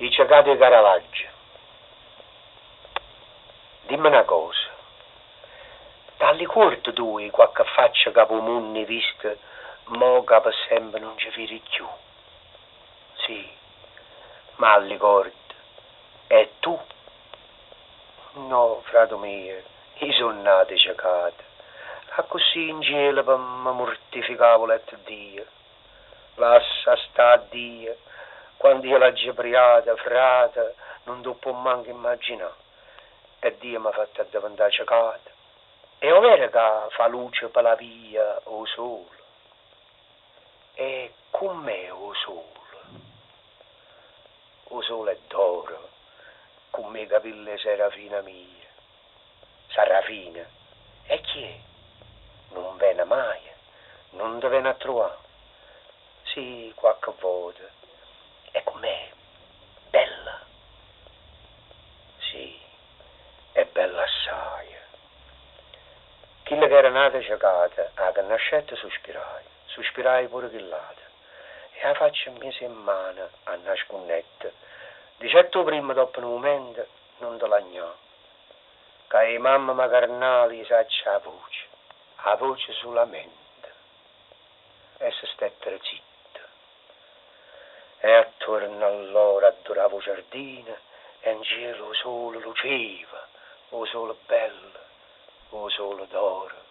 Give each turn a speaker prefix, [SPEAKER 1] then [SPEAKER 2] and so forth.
[SPEAKER 1] Dice Cade Caravaggio, dimmi una cosa, tali corto tu qualche faccia capo munni vista, mo che per sempre non ci vedi più. Sì, ma ricordo, e tu? No, frate mio, io sono nato ciecato, a così in cielo per mi mortificavo letto Dio. Lascia sta a Dio, quando io l'ho gibriata, frate, non ti può manco immaginare. E Dio mi ha fatto diventare ciecato. E è vero che fa luce per la via o sole. E com'è o sole? O sole è d'oro, come i capelli serafina mia. Serafina? E chi è? Non viene mai, non ti viene a trovare. Sì, qualche volta. E com'è? Bella. Sì, è bella assai. Quella che era nata giocata, che nascette sospirai pure quell'altra. E la faccia mi mise in mano a nascondetta. Di certo prima, dopo un momento, non te lagnò. Che i mamma ma carnali sa c'ha la voce solamente. E si stettero zitta. E attorno all'ora adoravo giardino e in cielo sole luceva, o sole bello, o sole d'oro.